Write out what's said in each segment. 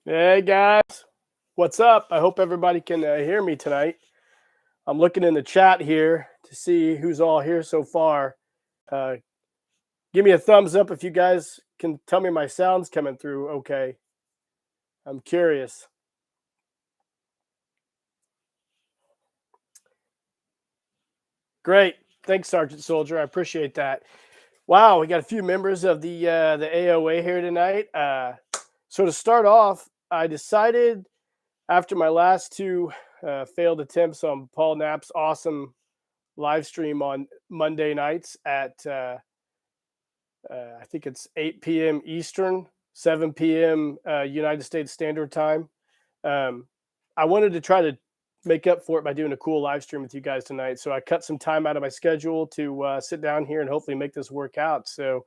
Hey guys, what's up? I hope everybody can hear me tonight. I'm looking in the chat here to see who's all here so far. Uh, Give me a thumbs up if you guys can tell me my sound's coming through okay. I'm curious. Great. Thanks, Sergeant Soldier. I appreciate that. Wow, we got a few members of the AOA here tonight. So to start off, I decided after my last two failed attempts on Paul Knapp's awesome live stream on Monday nights at I think it's 8 p.m. Eastern, 7 p.m. United States Standard Time. I wanted to try to make up for it by doing a cool live stream with you guys tonight. So I cut some time out of my schedule to sit down here and hopefully make this work out. So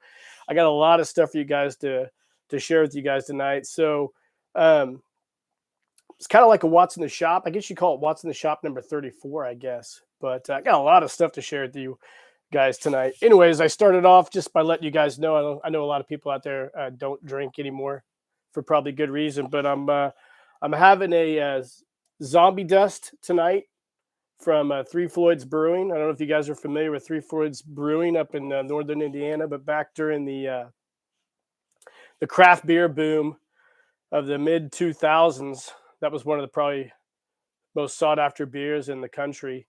I got a lot of stuff for you guys to share with you guys tonight. So um, it's kind of like a What's in the Shop. I guess you call it What's in the Shop number 34, I guess. But I got a lot of stuff to share with you guys tonight. Anyways, I started off just by letting you guys know. I know a lot of people out there don't drink anymore for probably good reason, but I'm having a zombie dust tonight from Three Floyds Brewing. I don't know if you guys are familiar with Three Floyds Brewing up in northern Indiana, but back during the craft beer boom of the mid 2000s, that was one of the probably most sought after beers in the country.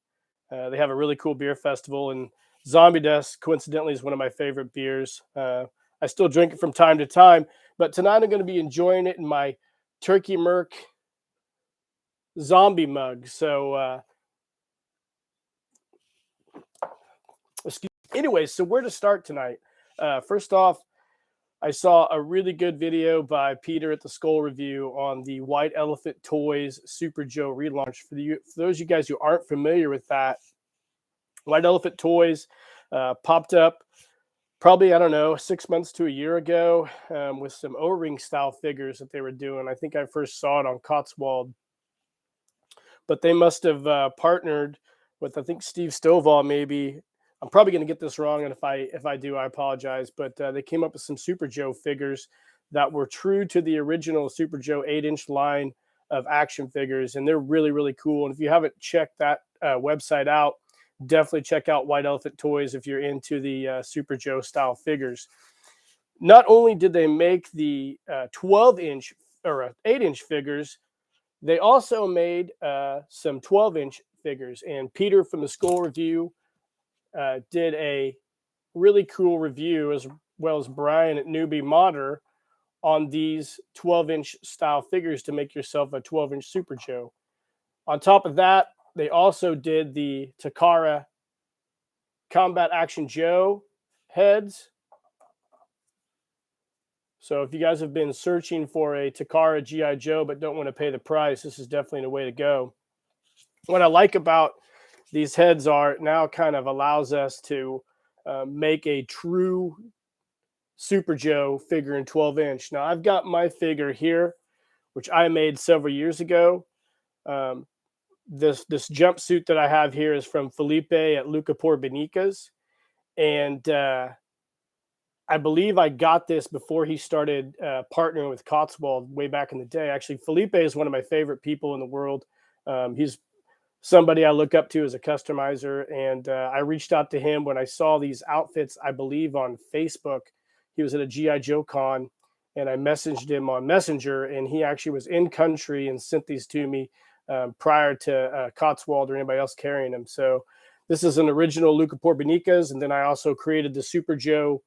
They have a really cool beer festival, and Zombie Dust, coincidentally, is one of my favorite beers. I still drink it from time to time, but tonight I'm going to be enjoying it in my Turkey Merc zombie mug. So, anyways, so where to start tonight? First off, I saw a really good video by Peter at the Skull Review on the White Elephant Toys Super Joe relaunch. For those of you guys who aren't familiar with that, White Elephant Toys popped up probably, I don't know, 6 months to a year ago with some O-ring style figures that they were doing. I think I first saw it on Cotswold, but they must have partnered with, I think, Steve Stovall maybe. I'm probably going to get this wrong, and if I do, I apologize. But they came up with some Super Joe figures that were true to the original Super Joe 8-inch line of action figures, and they're really, really cool. And if you haven't checked that website out, definitely check out White Elephant Toys if you're into the Super Joe style figures. Not only did they make the 12-inch or 8-inch figures, they also made some 12-inch figures. And Peter from the Skull Review did a really cool review, as well as Brian at Newbie Modder, on these 12-inch style figures to make yourself a 12-inch Super Joe. On top of that, they also did the Takara Combat Action Joe heads. So if you guys have been searching for a Takara G.I. Joe but don't want to pay the price, this is definitely the way to go. What I like about these heads are it now kind of allows us to make a true Super Joe figure in 12-inch. Now, I've got my figure here, which I made several years ago. This jumpsuit that I have here is from Felipe at Luca Porbenicas, and I believe I got this before he started partnering with Cotswold way back in the day. Actually, Felipe is one of my favorite people in the world. He's somebody I look up to as a customizer, and I reached out to him when I saw these outfits, I believe on Facebook. He was at a G.I. Joe con, and I messaged him on Messenger, and he actually was in country and sent these to me prior to Cotswold or anybody else carrying them. So this is an original Luca Porbenicas, and then I also created the Super Joe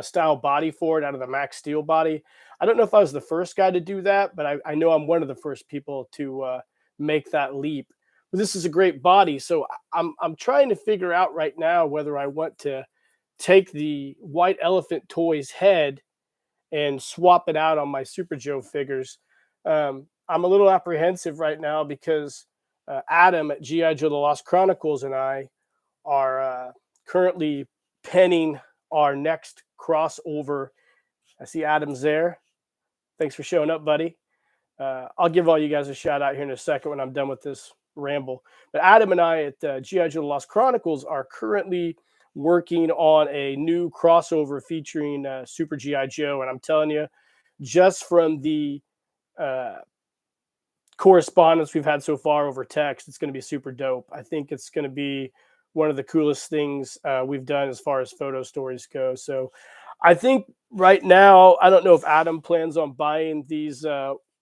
style body for it out of the Max Steel body. I don't know if I was the first guy to do that, but I know I'm one of the first people to make that leap. But this is a great body, so I'm trying to figure out right now whether I want to take the White Elephant Toys head and swap it out on my Super Joe figures. I'm a little apprehensive right now because Adam at G.I. Joe The Lost Chronicles and I are currently penning our next crossover. I see Adam's there. Thanks for showing up, buddy. I'll give all you guys a shout out here in a second when I'm done with this ramble. But Adam and I at G.I. Joe The Lost Chronicles are currently working on a new crossover featuring Super G.I. Joe. And I'm telling you, just from the correspondence we've had so far over text. It's going to be super dope. I think it's going to be one of the coolest things we've done as far as photo stories go. So I think right now, I don't know if Adam plans on buying these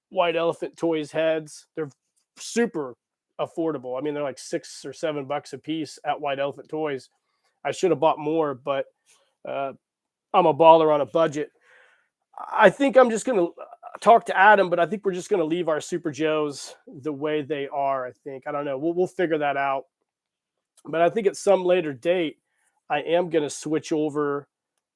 White Elephant Toys heads. They're super affordable. I mean, they're like $6 or $7 a piece at White Elephant Toys. I should have bought more, but uh, I'm a baller on a budget. I think I'm just going to talk to Adam, but I think we're just going to leave our Super Joes the way they are. I think, I don't know. We'll figure that out. But I think at some later date, I am going to switch over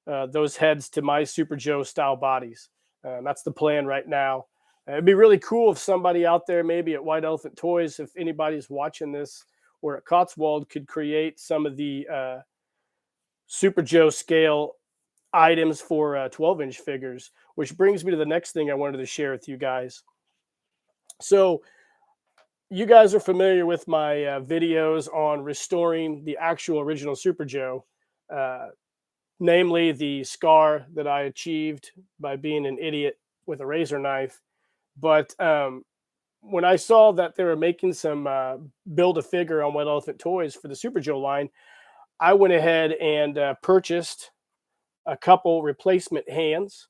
those heads to my Super Joe style bodies. That's the plan right now. It'd be really cool if somebody out there, maybe at White Elephant Toys, if anybody's watching this, or at Cotswold, could create some of the Super Joe scale items for 12-inch figures, which brings me to the next thing I wanted to share with you guys. So you guys are familiar with my videos on restoring the actual original Super Joe, namely the scar that I achieved by being an idiot with a razor knife. But when I saw that they were making some build-a-figure on White Elephant Toys for the Super Joe line, I went ahead and purchased a couple replacement hands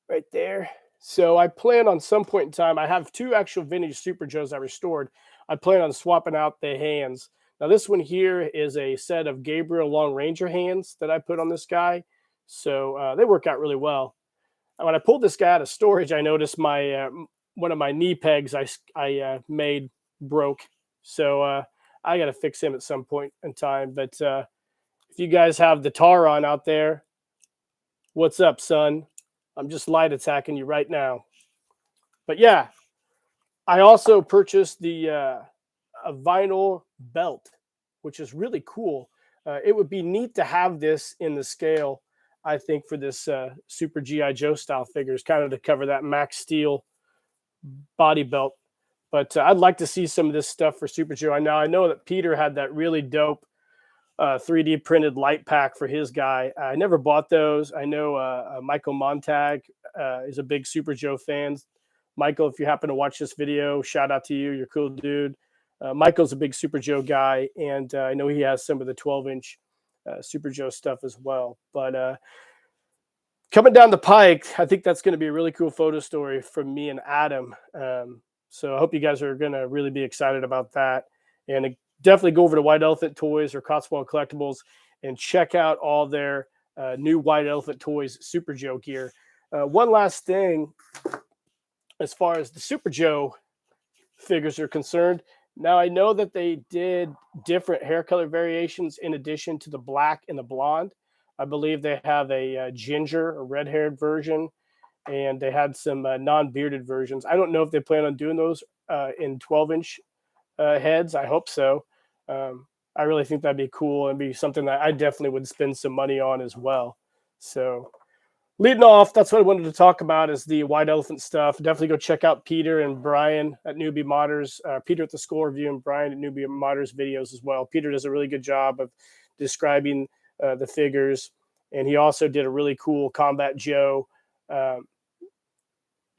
right there. So I plan on some point in time, I have 2 actual vintage Super Joes I restored. I plan on swapping out the hands. Now this one here is a set of Gabriel Long Ranger hands that I put on this guy. So they work out really well. And when I pulled this guy out of storage, I noticed my one of my knee pegs I made broke. So I got to fix him at some point in time. But if you guys have the Taron out there, what's up, son? I'm just light attacking you right now. But yeah, I also purchased the a vinyl belt, which is really cool. It would be neat to have this in the scale, I think, for this Super G.I. Joe style figures, kind of to cover that Max Steel body belt. But I'd like to see some of this stuff for Super Joe. I know that Peter had that really dope 3D printed light pack for his guy. I never bought those. I know Michael Montag is a big Super Joe fan. Michael, if you happen to watch this video, shout out to you. You're a cool dude. Michael's a big Super Joe guy, and I know he has some of the 12-inch Super Joe stuff as well. But coming down the pike, I think that's going to be a really cool photo story from me and Adam. So I hope you guys are going to really be excited about that. And definitely go over to White Elephant Toys or Cotswold Collectibles and check out all their new White Elephant Toys Super Joe gear. One last thing, as far as the Super Joe figures are concerned, now I know that they did different hair color variations in addition to the black and the blonde. I believe they have a ginger or red-haired version, and they had some non-bearded versions. I don't know if they plan on doing those in 12-inch heads. I hope so. I really think that'd be cool and be something that I definitely would spend some money on as well. So leading off, that's what I wanted to talk about is the White Elephant stuff. Definitely go check out Peter and Brian at Newbie Modders, Peter at the Skull Review and Brian at Newbie Modders videos as well. Peter does a really good job of describing the figures, and he also did a really cool Combat Joe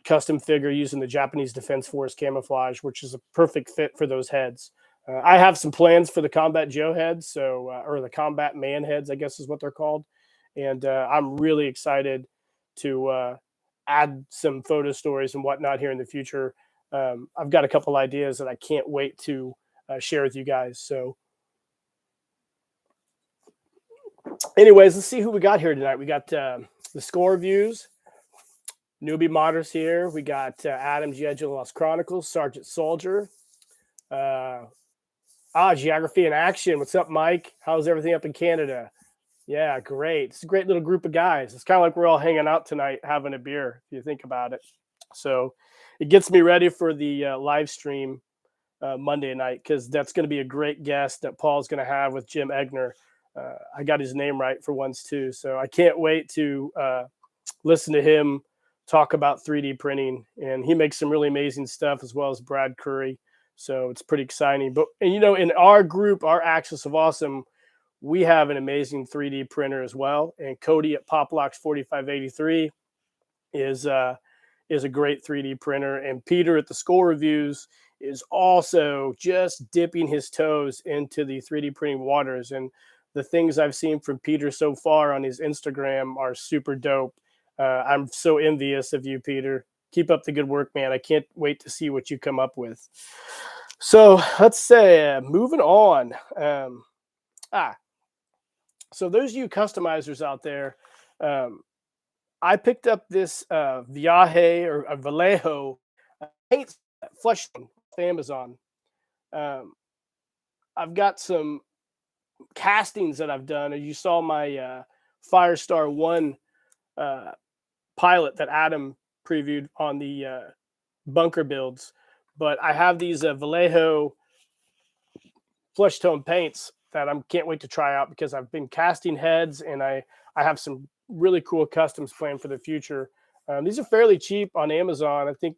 custom figure using the Japanese Defense Force camouflage, which is a perfect fit for those heads. I have some plans for the Combat Joe heads, so or the Combat Man heads, I guess is what they're called. And I'm really excited to add some photo stories and whatnot here in the future. I've got a couple ideas that I can't wait to share with you guys. So anyways, let's see who we got here tonight. We got the Score Reviews, Newbie Modders here. We got Adam, G.I. Joe Lost Chronicles, Sergeant Soldier. Geography in Action. What's up, Mike? How's everything up in Canada? Yeah, great. It's a great little group of guys. It's kind of like we're all hanging out tonight having a beer, if you think about it. So it gets me ready for the live stream Monday night, because that's going to be a great guest that Paul's going to have with Jim Egner. I got his name right for once, too. So I can't wait to listen to him talk about 3D printing. And he makes some really amazing stuff, as well as Brad Curry. So it's pretty exciting. But, and, you know, in our group, our Axis of Awesome, we have an amazing 3D printer as well. And Cody at Poplocks 4583 is is a great 3D printer. And Peter at the Skull Reviews is also just dipping his toes into the 3D printing waters. And the things I've seen from Peter so far on his Instagram are super dope. I'm so envious of you, Peter. Keep up the good work, man. I can't wait to see what you come up with. So let's say, moving on. So those of you customizers out there, I picked up this Viaje or a Vallejo paint flush off Amazon. I've got some castings that I've done. You saw my Firestar 1 pilot that Adam previewed on the bunker builds. But I have these Vallejo flesh tone paints that I can't wait to try out because I've been casting heads and I have some really cool customs planned for the future. These are fairly cheap on Amazon. I think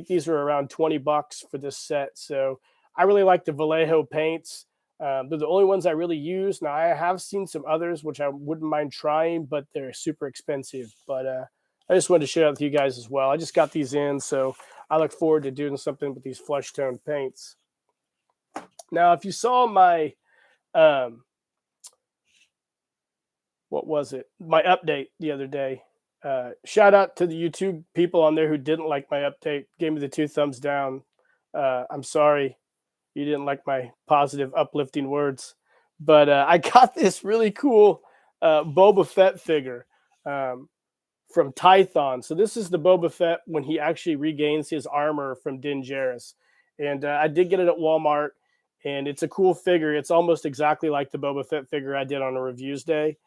these are around $20 for this set. So I really like the Vallejo paints. They're the only ones I really use. Now I have seen some others which I wouldn't mind trying, but they're super expensive. But I just wanted to share that with you guys as well. I just got these in, so I look forward to doing something with these flesh tone paints. Now, if you saw my what was it? My update the other day. Shout out to the YouTube people on there who didn't like my update, gave me the 2 thumbs down. I'm sorry you didn't like my positive, uplifting words, but I got this really cool Boba Fett figure from Tython. So this is the Boba Fett when he actually regains his armor from Din Djarin. And I did get it at Walmart, and it's a cool figure. It's almost exactly like the Boba Fett figure I did on a reviews day,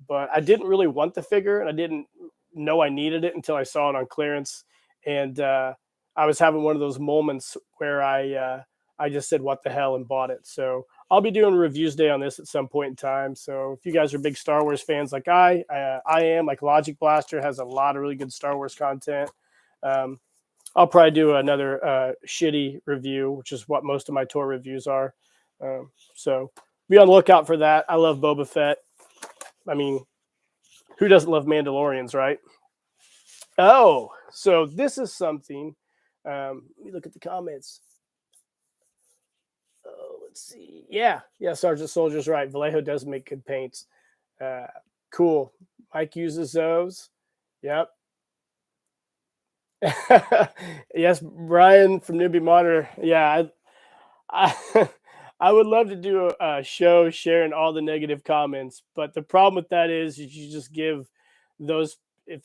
but I didn't really want the figure, and I didn't know I needed it until I saw it on clearance. And I was having one of those moments where I just said, what the hell, and bought it. So I'll be doing a reviews day on this at some point in time. So if you guys are big Star Wars fans like I am, like Logic Blaster has a lot of really good Star Wars content. I'll probably do another shitty review, which is what most of my tour reviews are. So be on the lookout for that. I love Boba Fett. I mean, who doesn't love Mandalorians, right? Oh, so this is something. Let me look at the comments. Oh, let's see. Yeah, Sergeant Soldier's right. Vallejo does make good paints. Cool. Mike uses those. Yep. Yes, Brian from Newbie Monitor. Yeah, I I would love to do a show sharing all the negative comments, but the problem with that is you just give those if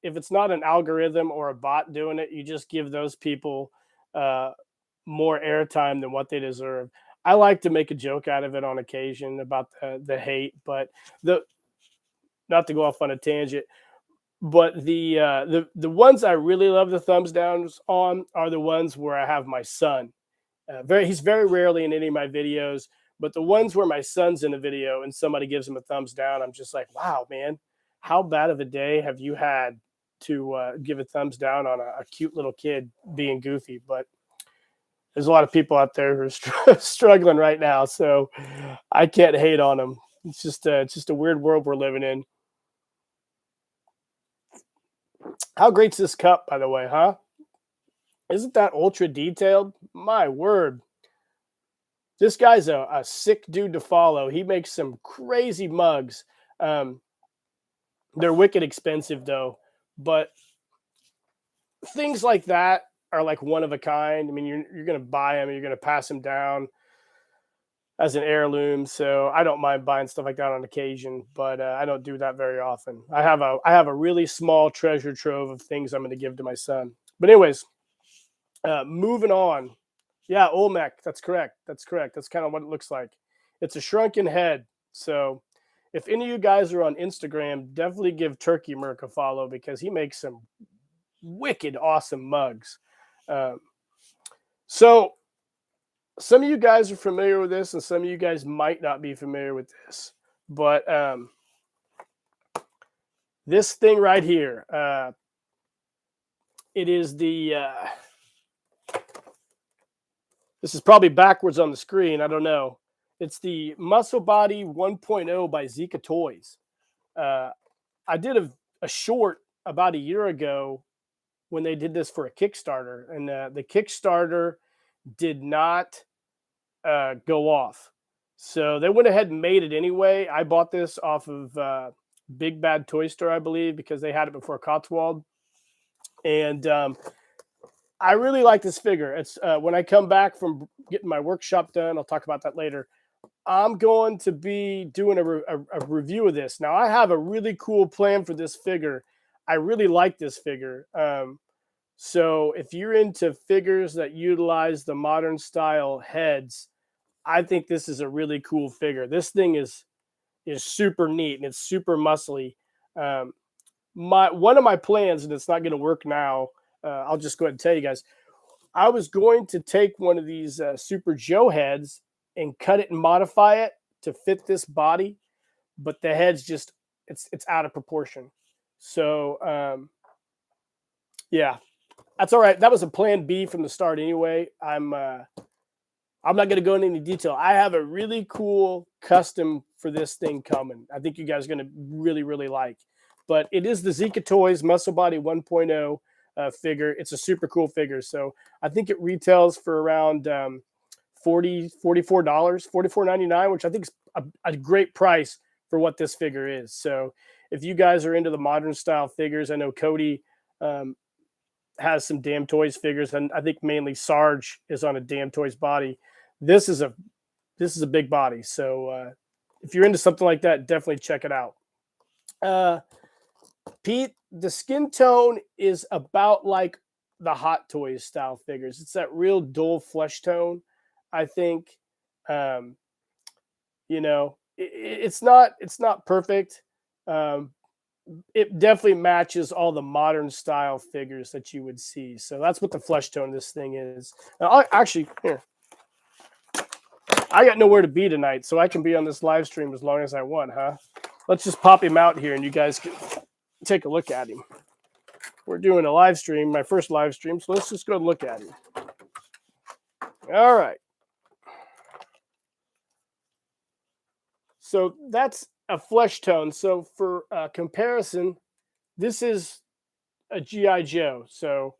it's not an algorithm or a bot doing it, you just give those people more airtime than what they deserve. I like to make a joke out of it on occasion about the hate, but the not to go off on a tangent, but the ones I really love the thumbs downs on are the ones where I have my son. He's very rarely in any of my videos, but the ones where my son's in a video and somebody gives him a thumbs down, I'm just like, wow, man, how bad of a day have you had to give a thumbs down on a cute little kid being goofy? But there's a lot of people out there who are struggling right now, so I can't hate on them. It's just a weird world we're living in. How great's this cup, by the way, huh? Isn't that ultra detailed? My word. This guy's a sick dude to follow. He makes some crazy mugs. They're wicked expensive, though. But things like that are like one of a kind. I mean, you're going to buy them, and you're going to pass them down as an heirloom. So I don't mind buying stuff like that on occasion, but I don't do that very often. I have a really small treasure trove of things I'm going to give to my son. But anyways, moving on. Yeah, Olmec. That's correct. That's kind of what it looks like. It's a shrunken head. So if any of you guys are on Instagram, definitely give Turkey Merc a follow because he makes some wicked awesome mugs. So some of you guys are familiar with this, and some of you guys might not be familiar with this. But this thing right here, it is the... this is probably backwards on the screen. I don't know. It's the Muscle Body 1.0 by Zika Toys. I did a short about a year ago when they did this for a Kickstarter, and the Kickstarter did not go off. So they went ahead and made it anyway. I bought this off of Big Bad Toy Store, I believe, because they had it before Cotswold. And I really like this figure. It's when I come back from getting my workshop done, I'll talk about that later. I'm going to be doing a review of this. Now, I have a really cool plan for this figure. I really like this figure. So if you're into figures that utilize the modern style heads, I think this is a really cool figure. This thing is super neat and it's super muscly. One of my plans, and it's not going to work now. I'll just go ahead and tell you guys. I was going to take one of these Super Joe heads and cut it and modify it to fit this body, but the head's just it's out of proportion. So yeah, that's all right. That was a plan B from the start anyway. I'm not going to go into any detail. I have a really cool custom for this thing coming. I think you guys are going to really, really like. But it is the Zika Toys Muscle Body 1.0 figure. It's a super cool figure. So I think it retails for around $44, $44.99, which I think is a great price for what this figure is. So if you guys are into the modern style figures, I know Cody has some Damn Toys figures, and I think mainly Sarge is on a Damn Toys body. This is a big body. So if you're into something like that, definitely check it out. Pete, the skin tone is about like the Hot Toys style figures. It's that real dull flesh tone, I think. It's not perfect. It definitely matches all the modern style figures that you would see. So that's what the flesh tone of this thing is. Now, here. I got nowhere to be tonight, so I can be on this live stream as long as I want, huh? Let's just pop him out here and you guys can take a look at him. We're doing a live stream, my first live stream, so let's just go look at him. All right. So that's a flesh tone. So for comparison, this is a G.I. Joe. So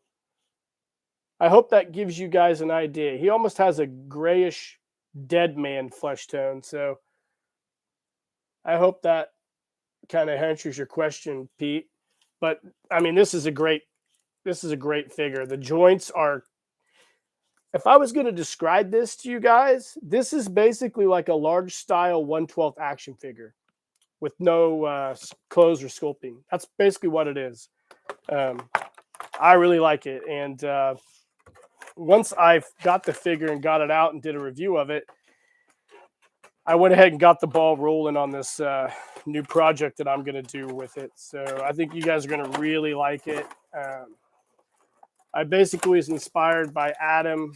I hope that gives you guys an idea. He almost has a grayish dead man flesh tone. So I hope that kind of answers your question, Pete. But I mean, this is a great figure. The joints are, if I was going to describe this to you guys, this is basically like a large style 1/12 action figure with no clothes or sculpting. That's basically what it is. I really like it. And once I got the figure and got it out and did a review of it, I went ahead and got the ball rolling on this new project that I'm going to do with it. So I think you guys are going to really like it. I basically was inspired by Adam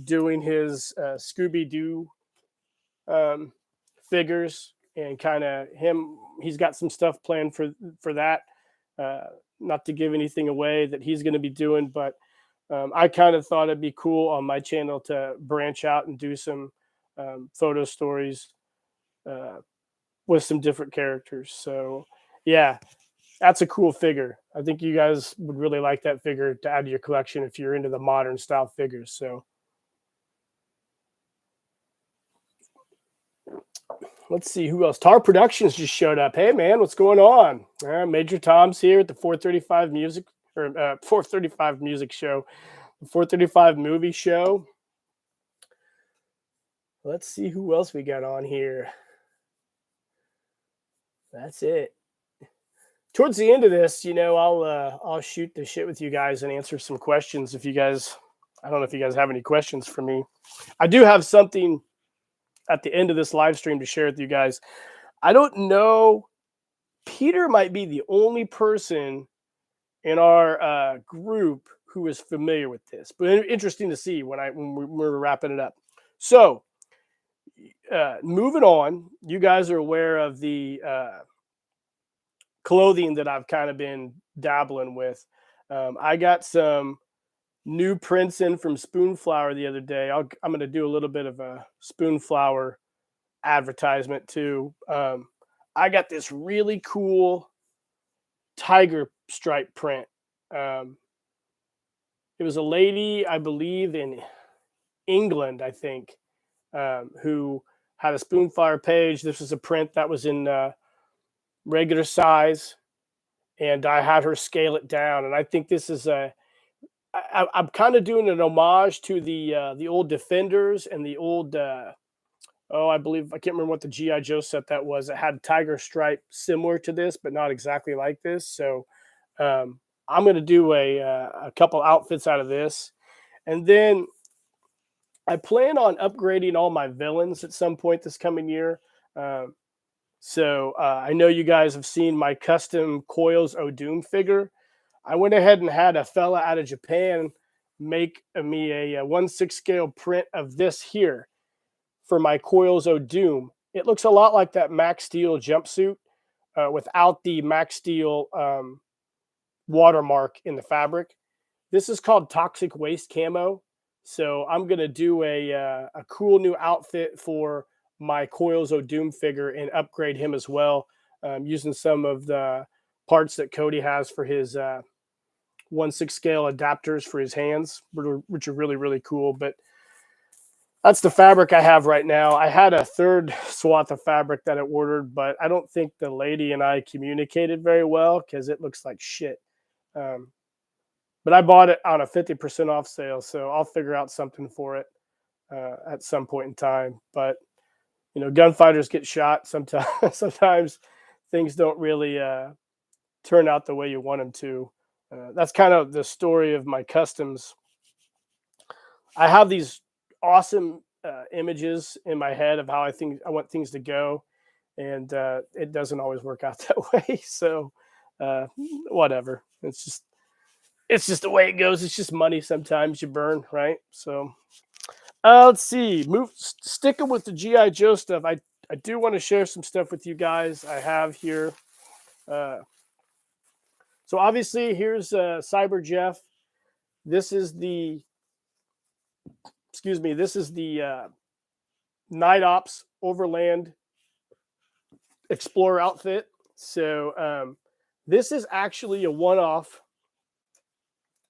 doing his Scooby-Doo figures, and kind of he's got some stuff planned for that. Not to give anything away that he's going to be doing, but I kind of thought it'd be cool on my channel to branch out and do some photo stories with some different characters. So yeah, that's a cool figure. I think you guys would really like that figure to add to your collection if you're into the modern style figures. So let's see who else. Tar Productions just showed up. Hey man, what's going on? Major Tom's here at the 435 music or 435 music show, the 435 movie show. Let's see who else we got on here. That's it. Towards the end of this, I'll shoot the shit with you guys and answer some questions. I don't know if you guys have any questions for me. I do have something at the end of this live stream to share with you guys. I don't know. Peter might be the only person in our group who is familiar with this, but interesting to see when we're wrapping it up. So moving on, you guys are aware of the clothing that I've kind of been dabbling with. I got some new prints in from Spoonflower the other day. I'm going to do a little bit of a Spoonflower advertisement too. I got this really cool tiger stripe print. it was a lady, I believe, in England, I think, who had a Spoonfire page. This was a print that was in regular size, and I had her scale it down. And I think this is I'm kind of doing an homage to the old Defenders and the old oh, I believe I can't remember what the GI Joe set that was. It had tiger stripe similar to this, but not exactly like this. So I'm going to do a couple outfits out of this, and then I plan on upgrading all my villains at some point this coming year. Um, I know you guys have seen my custom Coils O'Doom figure. I went ahead and had a fella out of Japan make me a 1/6 scale print of this here for my Coils O'Doom. It looks a lot like that Max Steel jumpsuit without the Max Steel watermark in the fabric. This is called Toxic Waste Camo. So I'm going to do a cool new outfit for my Coils O'Doom figure and upgrade him as well, using some of the parts that Cody has for his 1/6 scale adapters for his hands, which are really, really cool. But that's the fabric I have right now. I had a third swath of fabric that I ordered, but I don't think the lady and I communicated very well because it looks like shit. But I bought it on a 50% off sale, so I'll figure out something for it at some point in time. But you know, gunfighters get shot sometimes. Sometimes things don't really turn out the way you want them to. That's kind of the story of my customs. I have these awesome images in my head of how I want things to go, and it doesn't always work out that way. So whatever. It's just the way it goes. It's just money sometimes you burn, right? So let's see. Sticking with the GI Joe stuff. I do want to share some stuff with you guys. I have here. So obviously here's Cyber Jeff. This is the Night Ops Overland Explorer outfit. So this is actually a one-off.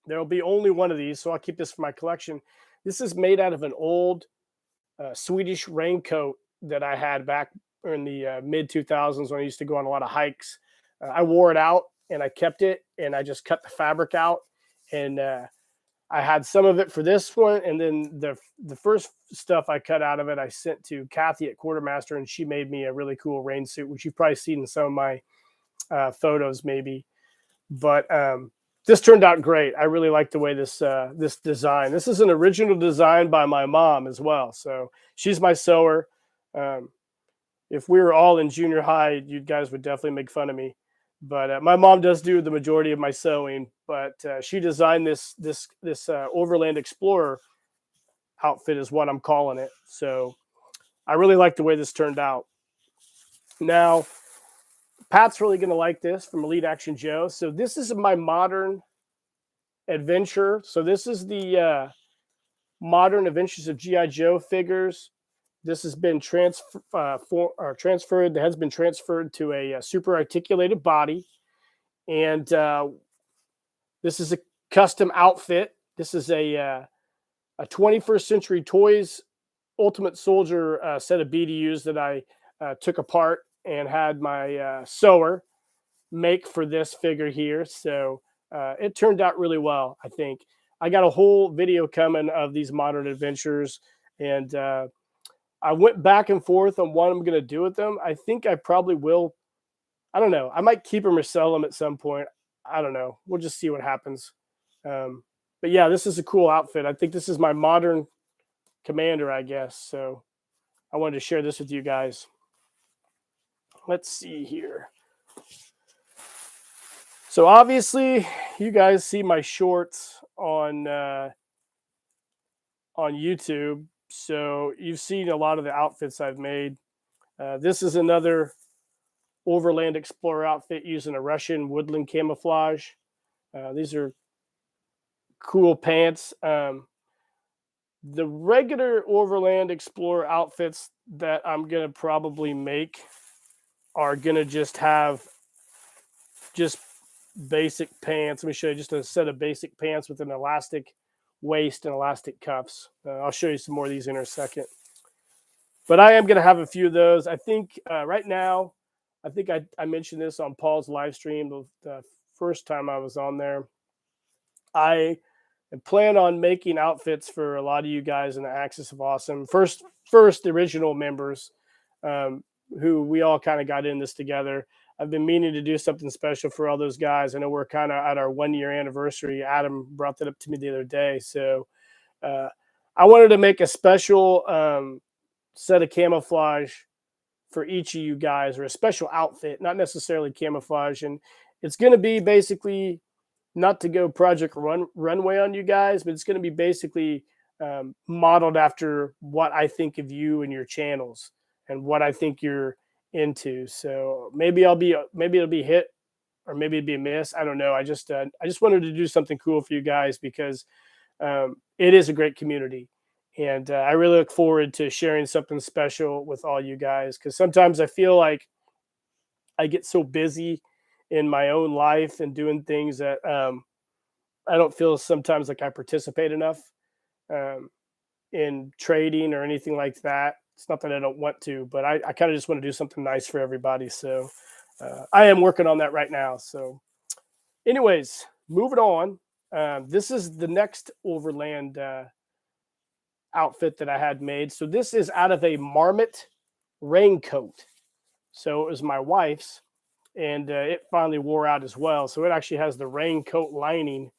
There will be only one of these, so I'll keep this for my collection. This is made out of an old Swedish raincoat that I had back in the mid 2000s when I used to go on a lot of hikes. I wore it out and I kept it, and I just cut the fabric out, and I had some of it for this one, and then the first stuff I cut out of it I sent to Kathy at Quartermaster, and she made me a really cool rain suit, which you've probably seen in some of my photos maybe. But this turned out great. I really like the way this design. This is an original design by my mom as well. So she's my sewer. If we were all in junior high, you guys would definitely make fun of me. But my mom does do the majority of my sewing. But she designed this Overland Explorer outfit is what I'm calling it. So I really like the way this turned out. Now, Pat's really going to like this from Elite Action Joe. So this is my modern adventure. So this is the modern Adventures of G.I. Joe figures. This has been transferred. That has been transferred to a super articulated body, and this is a custom outfit. This is a 21st Century Toys Ultimate Soldier set of BDUs that I took apart and had my sewer make for this figure here. So it turned out really well, I think. I got a whole video coming of these modern adventures, and I went back and forth on what I'm going to do with them. I think I probably will. I don't know. I might keep them or sell them at some point. I don't know. We'll just see what happens. But yeah, this is a cool outfit. I think this is my modern commander, I guess. So I wanted to share this with you guys. Let's see here. So obviously, you guys see my shorts on YouTube. So you've seen a lot of the outfits I've made. This is another Overland Explorer outfit using a Russian woodland camouflage. These are cool pants. The regular Overland Explorer outfits that I'm going to probably make are going to just have basic pants. Let me show you just a set of basic pants with an elastic waist and elastic cuffs. I'll show you some more of these in a second. But I am going to have a few of those. I think right now, I think I mentioned this on Paul's live stream the first time I was on there. I plan on making outfits for a lot of you guys in the Axis of Awesome. First, the original members, who we all kind of got in this together. I've been meaning to do something special for all those guys. I know we're kind of at our 1 year anniversary. Adam brought that up to me the other day. So I wanted to make a special set of camouflage for each of you guys, or a special outfit, not necessarily camouflage. And it's going to be basically not to go Project Runway on you guys, but it's going to be basically modeled after what I think of you and your channels and what I think you're into. So maybe it'll be hit, or maybe it'd be a miss. I don't know. I just wanted to do something cool for you guys because it is a great community. And I really look forward to sharing something special with all you guys, because sometimes I feel like I get so busy in my own life and doing things that I don't feel sometimes like I participate enough in trading or anything like that. It's not that I don't want to, but I kind of just want to do something nice for everybody. So I am working on that right now. So anyways, moving on. This is the next overland outfit that I had made. So this is out of a marmot raincoat. So it was my wife's, and it finally wore out as well. So it actually has the raincoat lining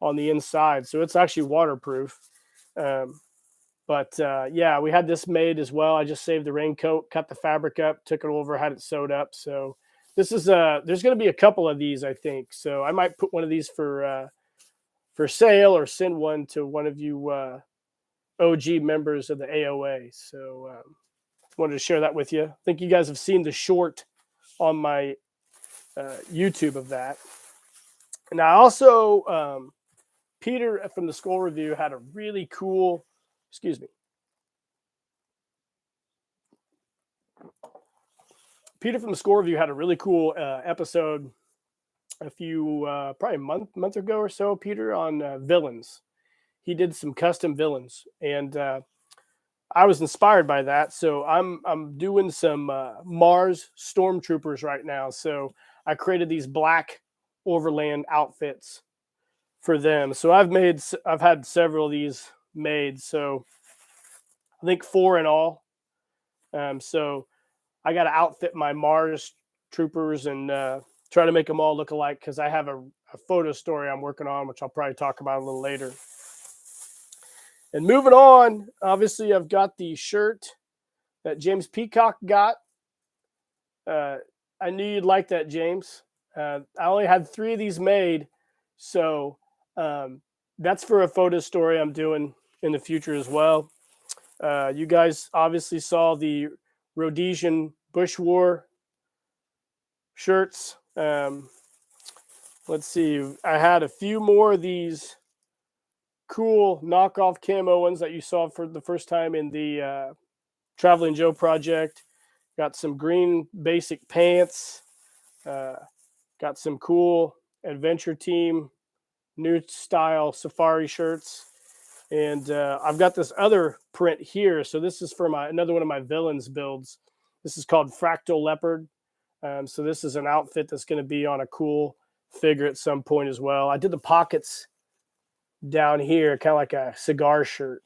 on the inside. So it's actually waterproof. But yeah, we had this made as well. I just saved the raincoat, cut the fabric up, took it over, had it sewed up. So this is there's going to be a couple of these, I think. So I might put one of these for sale, or send one to one of you OG members of the AOA. So wanted to share that with you. I think you guys have seen the short on my YouTube of that. And I also, Peter from the Skull Review had a really cool, excuse me. Peter from the Skull Review had a really cool episode a few, probably a month ago or so, Peter, on villains. He did some custom villains, and I was inspired by that. So I'm doing some Mars Stormtroopers right now. So I created these black overland outfits for them. So I've had several of these made. So I think 4 in all. So I got to outfit my Mars troopers and try to make them all look alike, because I have a photo story I'm working on, which I'll probably talk about a little later. And moving on, obviously I've got the shirt that James Peacock got. I knew you'd like that, James. I only had 3 of these made, so that's for a photo story I'm doing in the future as well. You guys obviously saw the Rhodesian Bush War shirts. Let's see. I had a few more of these cool knockoff camo ones that you saw for the first time in the Traveling Joe project. Got some green basic pants. Got some cool Adventure Team new style safari shirts. And I've got this other print here. So this is for another one of my villains builds. This is called Fractal Leopard. So this is an outfit that's going to be on a cool figure at some point as well. I did the pockets down here, kind of like a cigar shirt.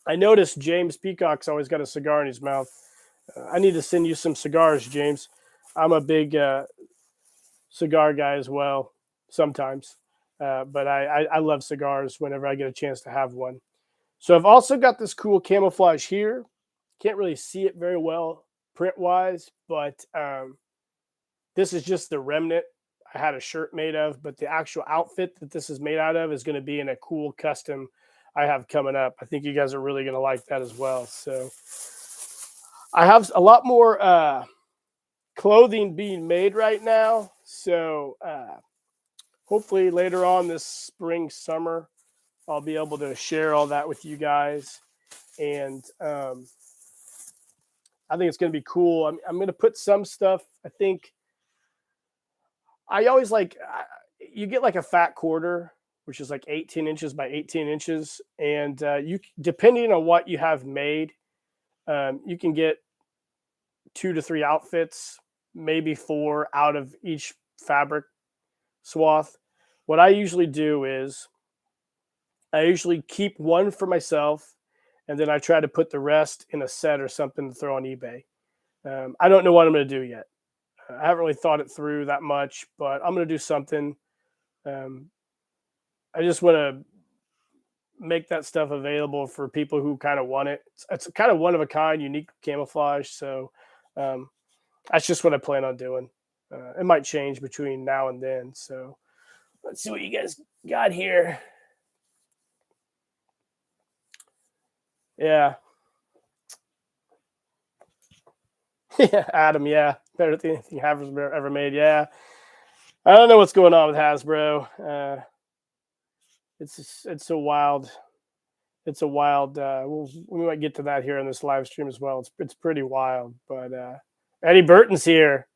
I noticed James Peacock's always got a cigar in his mouth. I need to send you some cigars, James. I'm a big cigar guy as well, sometimes. But I love cigars whenever I get a chance to have one. So I've also got this cool camouflage here. Can't really see it very well print-wise, but this is just the remnant I had a shirt made of. But the actual outfit that this is made out of is going to be in a cool custom I have coming up. I think you guys are really going to like that as well. So I have a lot more clothing being made right now. So hopefully later on this spring, summer, I'll be able to share all that with you guys. And I think it's going to be cool. I'm going to put some stuff, I think I always like you get like a fat quarter, which is like 18 inches by 18 inches, and depending on what you have made, you can get 2 to 3 outfits, maybe 4 out of each fabric swath. What I usually do is I usually keep one for myself, and then I try to put the rest in a set or something to throw on eBay. I don't know what I'm going to do yet. I haven't really thought it through that much, but I'm going to do something. Um, I just want to make that stuff available for people who kind of want it. It's kind of one of a kind, unique camouflage. So um, that's just what I plan on doing. It might change between now and then. So let's see what you guys got here. Yeah. Yeah, Adam, yeah. Better than anything Hasbro ever made. Yeah. I don't know what's going on with Hasbro. It's a wild. It's a wild. We might get to that here in this live stream as well. It's pretty wild. But Eddie Burton's here.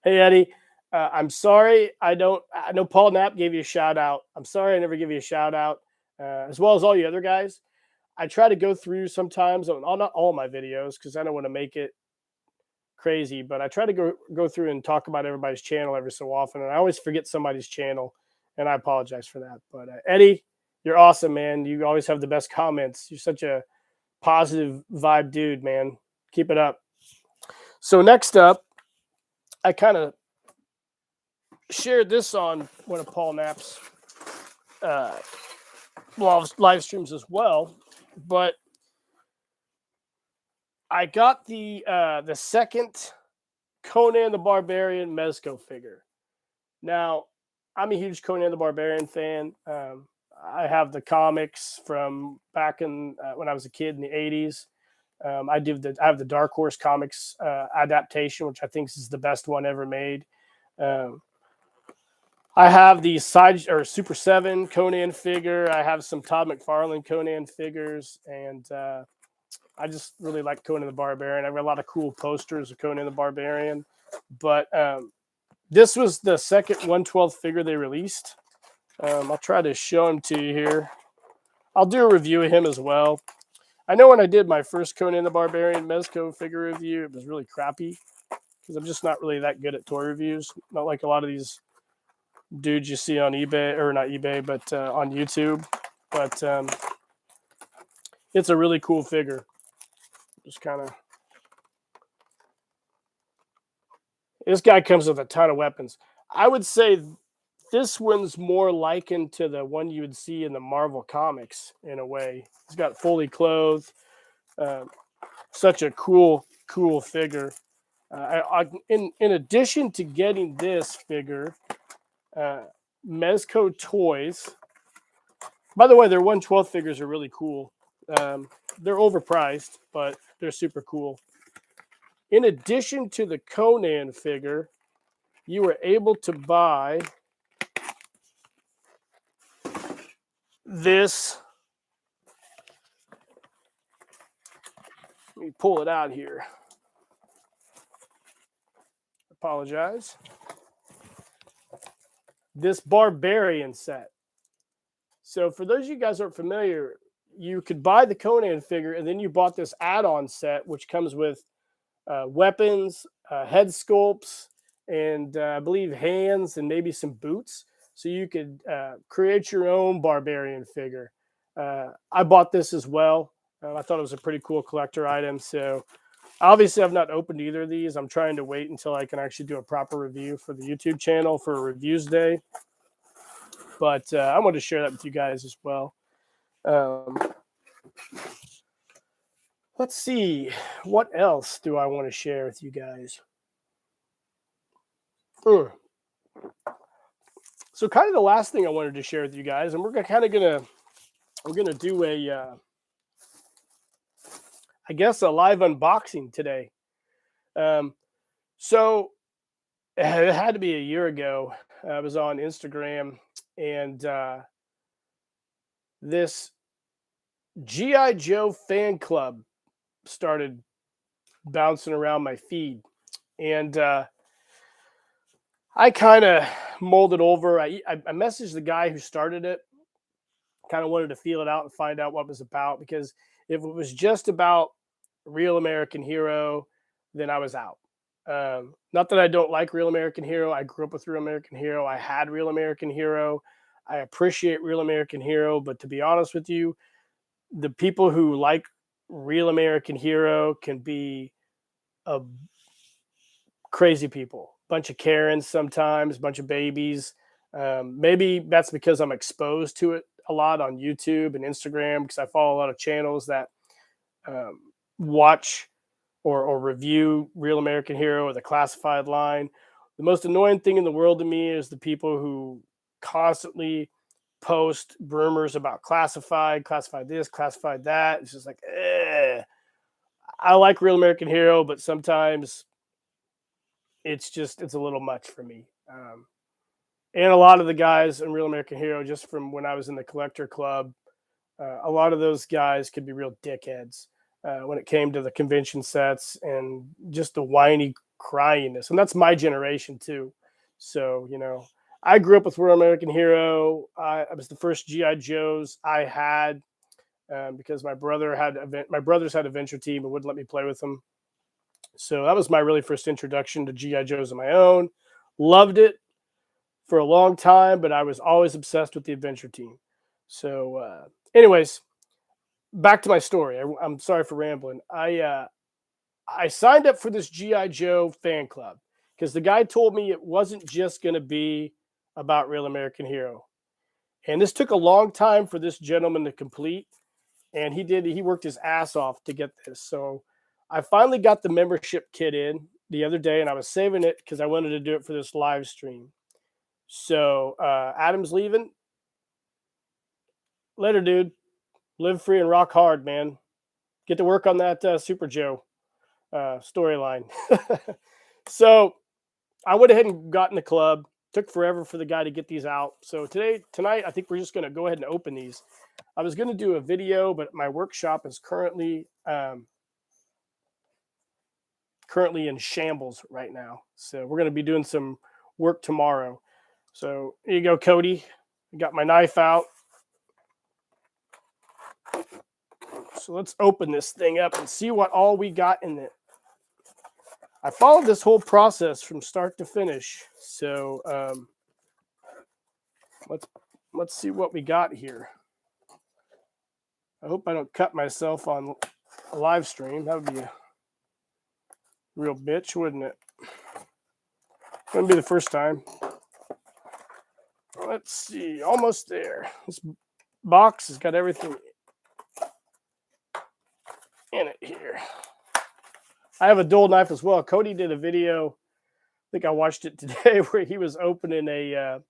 Hey Eddie, I'm sorry. I know Paul Knapp gave you a shout out. I'm sorry I never give you a shout out, as well as all you other guys. I try to go through sometimes on not all my videos because I don't want to make it crazy, but I try to go through and talk about everybody's channel every so often, and I always forget somebody's channel, and I apologize for that. But Eddie, you're awesome, man. You always have the best comments. You're such a positive vibe dude, man. Keep it up. So next up, I kind of shared this on one of Paul Knapp's live streams as well, but I got the second Conan the Barbarian Mezco figure. Now, I'm a huge Conan the Barbarian fan. I have the comics from back in when I was a kid in the '80s. I have the Dark Horse Comics adaptation, which I think is the best one ever made. I have the Super 7 Conan figure. I have some Todd McFarlane Conan figures, and I just really like Conan the Barbarian. I've got a lot of cool posters of Conan the Barbarian, but this was the second 1/12 figure they released. I'll try to show him to you here. I'll do a review of him as well. I know when I did my first Conan the Barbarian Mezco figure review, it was really crappy because I'm just not really that good at toy reviews. Not like a lot of these dudes you see on eBay, or not eBay, but on YouTube. But it's a really cool figure. Just kind of. This guy comes with a ton of weapons. I would say this one's more likened to the one you would see in the Marvel comics in a way. He's got fully clothed. Such a cool figure. In addition to getting this figure, Mezco Toys. By the way, their 1/12 figures are really cool. They're overpriced, but they're super cool. In addition to the Conan figure, you were able to buy this. Let me pull it out here. Apologize. This Barbarian set. So for those of you guys who aren't familiar, you could buy the Conan figure, and then you bought this add-on set, which comes with weapons, head sculpts, and I believe hands and maybe some boots. So you could create your own Barbarian figure. I bought this as well. I thought it was a pretty cool collector item. So obviously I've not opened either of these. I'm trying to wait until I can actually do a proper review for the YouTube channel for a reviews day. But I wanted to share that with you guys as well. Let's see. What else do I want to share with you guys? So kind of the last thing I wanted to share with you guys, and we're gonna do a I guess a live unboxing today. So it had to be a year ago. I was on Instagram, and this GI Joe fan club started bouncing around my feed, and I kind of molded over. I messaged the guy who started it, kind of wanted to feel it out and find out what it was about, because if it was just about Real American Hero, then I was out. Not that I don't like Real American Hero. I grew up with Real American Hero. I had Real American Hero. I appreciate Real American Hero, but to be honest with you, the people who like Real American Hero can be a crazy people, bunch of Karens sometimes, bunch of babies. Maybe that's because I'm exposed to it a lot on YouTube and Instagram, because I follow a lot of channels that um, watch or review Real American Hero or the classified line. The most annoying thing in the world to me is the people who constantly post rumors about classified this, classified that. It's just like, I like Real American Hero, but sometimes it's a little much for me. And a lot of the guys in Real American Hero, just from when I was in the collector club, a lot of those guys could be real dickheads when it came to the convention sets and just the whiny cryiness. And that's my generation too. So, I grew up with Real American Hero. I was the first GI Joes I had, because my brothers had Adventure Team and wouldn't let me play with them. So that was my really first introduction to GI Joes of my own. Loved it for a long time, but I was always obsessed with the Adventure Team. So, anyways, back to my story. I'm sorry for rambling. I signed up for this GI Joe fan club because the guy told me it wasn't just going to be about Real American Hero, and this took a long time for this gentleman to complete. And he worked his ass off to get this. So I finally got the membership kit in the other day, and I was saving it because I wanted to do it for this live stream. So Adam's leaving. Later, dude. Live free and rock hard, man. Get to work on that Super Joe storyline. So I went ahead and got in the club. Took forever for the guy to get these out. So tonight, I think we're just going to go ahead and open these. I was going to do a video, but my workshop is currently in shambles right now. So we're going to be doing some work tomorrow. So here you go, Cody. I got my knife out. So let's open this thing up and see what all we got in it. I followed this whole process from start to finish. So let's see what we got here. I hope I don't cut myself on a live stream. That would be a real bitch, wouldn't it? Wouldn't be the first time. Let's see. Almost there. This box has got everything in it here. I have a dual knife as well. Cody did a video, I think I watched it today, where he was opening a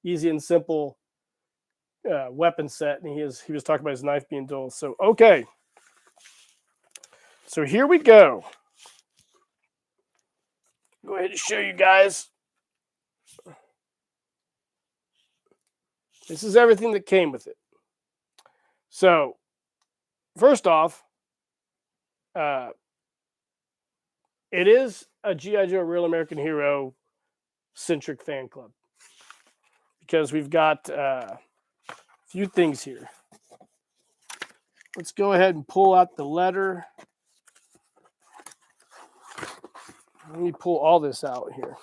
easy and simple weapon set, and he was talking about his knife being dual. So okay, so here we go. Go ahead and show you guys. This is everything that came with it. So first off, it is a G.I. Joe Real American Hero centric fan club, because we've got a few things here. Let's go ahead and pull out the letter. Let me pull all this out here.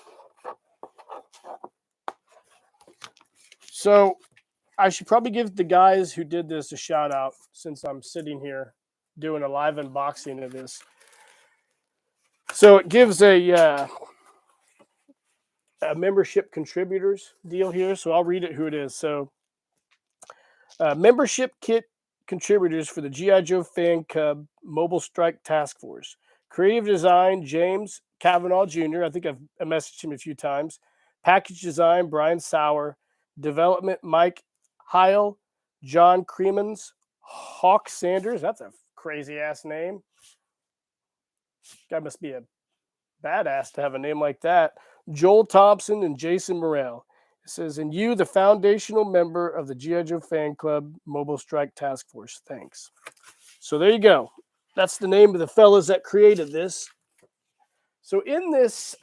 So I should probably give the guys who did this a shout out, since I'm sitting here doing a live unboxing of this. So it gives a membership contributors deal here. So I'll read it who it is. So membership kit contributors for the G.I. Joe Fan Club Mobile Strike Task Force. Creative design, James Kavanaugh Jr. I think I've messaged him a few times. Package design, Brian Sauer. Development, Mike Heil. John Creemans. Hawk Sanders. That's a crazy ass name. Guy must be a badass to have a name like that. Joel Thompson and Jason Morrell. It says, and you, the foundational member of the G.I. Joe Fan Club Mobile Strike Task Force. Thanks. So there you go. That's the name of the fellas that created this. So in this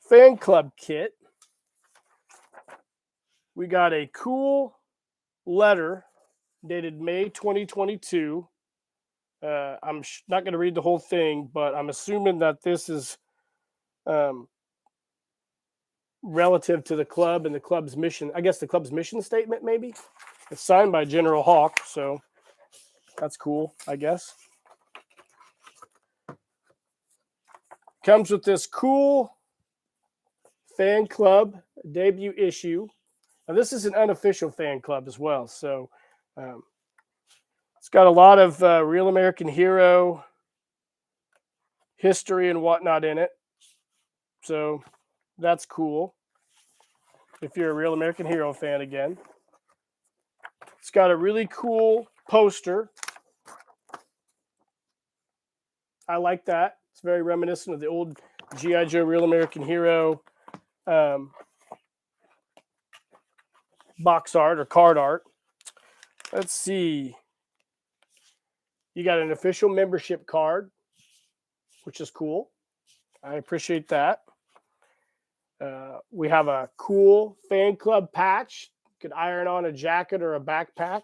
fan club kit. We got a cool letter dated May 2022. I'm not going to read the whole thing, but I'm assuming that this is relative to the club and the club's mission. I guess the club's mission statement, maybe. It's signed by General Hawk, so that's cool, I guess. Comes with this cool fan club debut issue. Now, this is an unofficial fan club as well, so it's got a lot of Real American Hero history and whatnot in it. So that's cool. If you're a Real American Hero fan again. It's got a really cool poster. I like that. It's very reminiscent of the old G.I. Joe Real American Hero box art or card art. Let's see. You got an official membership card, which is cool. I appreciate that. We have a cool fan club patch. You could iron on a jacket or a backpack.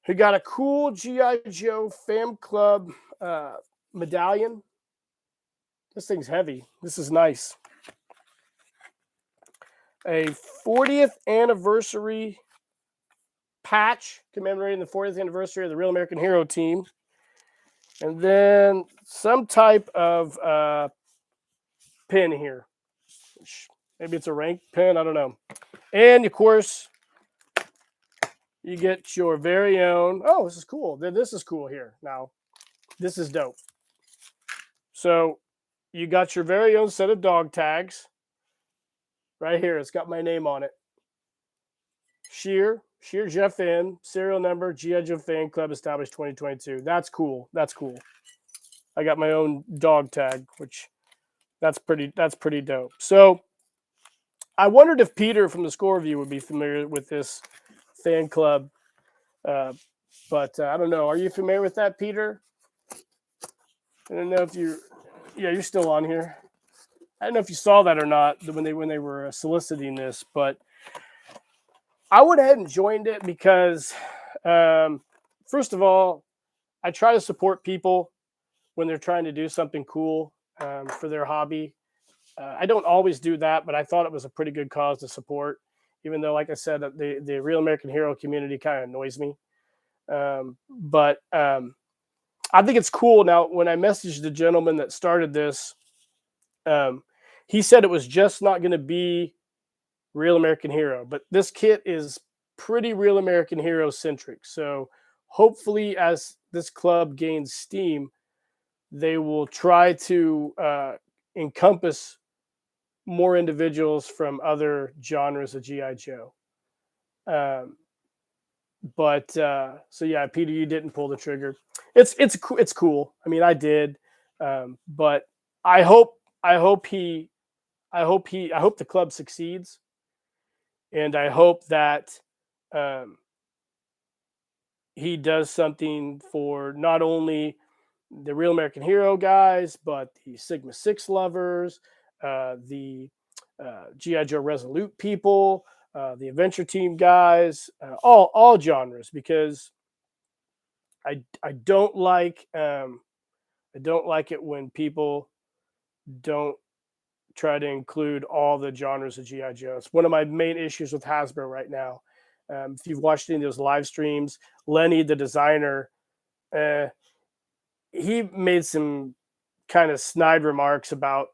We got a cool G.I. Joe fan club medallion. This thing's heavy. This is nice. A 40th anniversary patch commemorating the 40th anniversary of the Real American Hero team. And then some type of pin here. Maybe it's a rank pin. I don't know. And, of course, you get your very own. Oh, this is cool. This is cool here. Now, this is dope. So you got your very own set of dog tags. Right here. It's got my name on it. Sheer Jeff N. Serial number, G.I. Joe Fan Club, established 2022. That's cool. That's cool. I got my own dog tag, which that's pretty dope. So I wondered if Peter from the Score Review would be familiar with this fan club. But I don't know. Are you familiar with that, Peter? I don't know if you're still on here. I don't know if you saw that or not when they were soliciting this, but I went ahead and joined it because, first of all, I try to support people when they're trying to do something cool for their hobby. I don't always do that, but I thought it was a pretty good cause to support, even though, like I said, the Real American Hero community kind of annoys me. But I think it's cool. Now, when I messaged the gentleman that started this, he said it was just not going to be Real American Hero, but this kit is pretty Real American Hero centric. So hopefully, as this club gains steam, they will try to encompass more individuals from other genres of G.I. Joe. So yeah, Peter, you didn't pull the trigger. It's cool. I mean, I did, but I hope the club succeeds, and I hope that he does something for not only the Real American Hero guys, but the Sigma 6 lovers, the G.I. Joe Resolute people, the Adventure Team guys, all genres, because I don't like it when people don't try to include all the genres of G.I. Joe. It's one of my main issues with Hasbro right now. If you've watched any of those live streams, Lenny, the designer, he made some kind of snide remarks about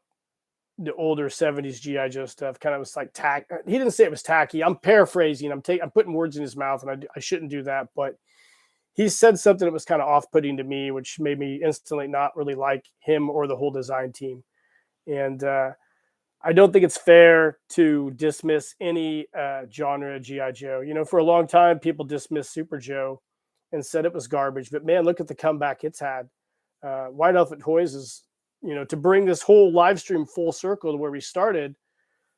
the older 70s G.I. Joe stuff. Kind of was like tack. He didn't say it was tacky. I'm paraphrasing. I'm putting words in his mouth, and I shouldn't do that. But he said something that was kind of off-putting to me, which made me instantly not really like him or the whole design team. And I don't think it's fair to dismiss any genre of G.I. Joe. You know, for a long time, people dismissed Super Joe and said it was garbage. But man, look at the comeback it's had. White Elephant Toys is, to bring this whole live stream full circle to where we started.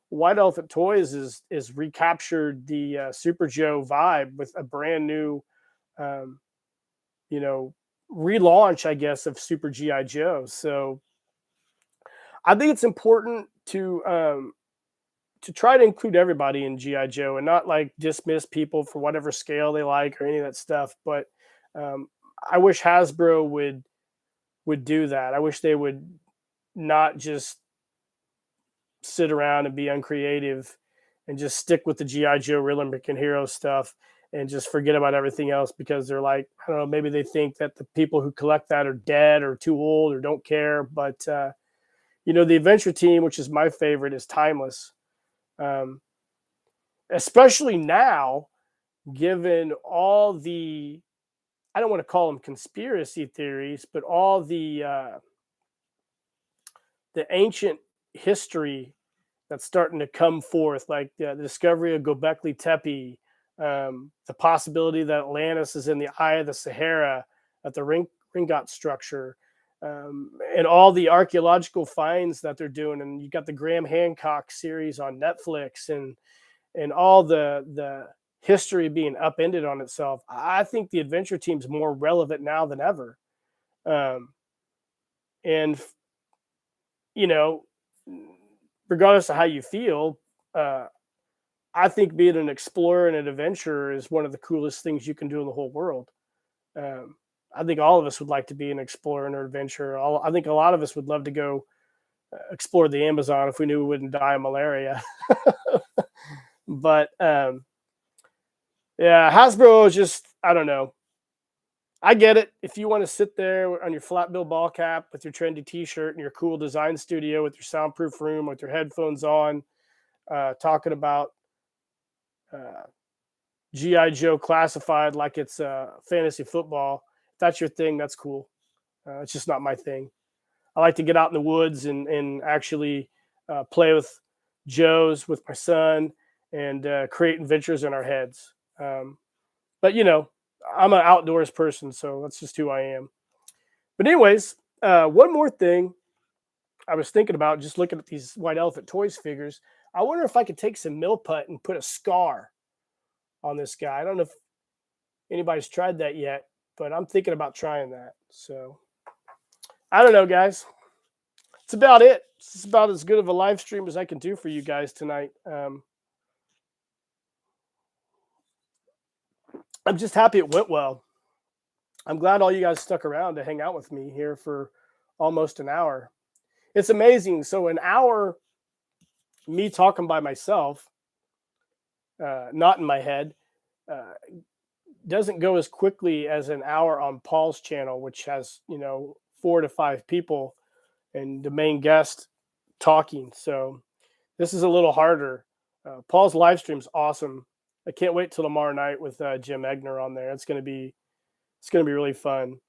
White Elephant Toys is recaptured the Super Joe vibe with a brand new, relaunch, I guess, of Super G.I. Joe. So I think it's important to try to include everybody in GI Joe and not like dismiss people for whatever scale they like or any of that stuff. But um, I wish Hasbro would do that. I wish they would not just sit around and be uncreative and just stick with the GI Joe real American hero stuff and just forget about everything else because they're like, I don't know, maybe they think that the people who collect that are dead or too old or don't care. But the adventure team, which is my favorite, is timeless. Um, Especially now, given all the, I don't want to call them conspiracy theories, but all the ancient history that's starting to come forth, like the discovery of Göbekli Tepe, the possibility that Atlantis is in the eye of the Sahara at the Ringot structure, and all the archaeological finds that they're doing. And you got the Graham Hancock series on Netflix, and all the history being upended on itself. I think the adventure team's more relevant now than ever. Um, and you know, regardless of how you feel, uh, I think being an explorer and an adventurer is one of the coolest things you can do in the whole world. Um, I think all of us would like to be an explorer and an adventurer. I think a lot of us would love to go explore the Amazon if we knew we wouldn't die of malaria. But yeah, Hasbro is just, I don't know. I get it. If you want to sit there on your flat bill ball cap with your trendy T-shirt and your cool design studio with your soundproof room with your headphones on, talking about uh, GI Joe classified like it's fantasy football, if that's your thing, that's cool. It's just not my thing. I like to get out in the woods and actually play with Joes with my son and create adventures in our heads. But I'm an outdoors person, so that's just who I am. But anyways, one more thing I was thinking about just looking at these White Elephant Toys figures. I wonder if I could take some Millput and put a scar on this guy. I don't know if anybody's tried that yet, but I'm thinking about trying that. So I don't know, guys. It's about it. It's about as good of a live stream as I can do for you guys tonight. I'm just happy it went well. I'm glad all you guys stuck around to hang out with me here for almost an hour. It's amazing. So an hour, me talking by myself, not in my head, doesn't go as quickly as an hour on Paul's channel, which has 4 to 5 people and the main guest talking. So this is a little harder. Paul's live stream's awesome. I can't wait till tomorrow night with Jim Egner on there. It's gonna be really fun.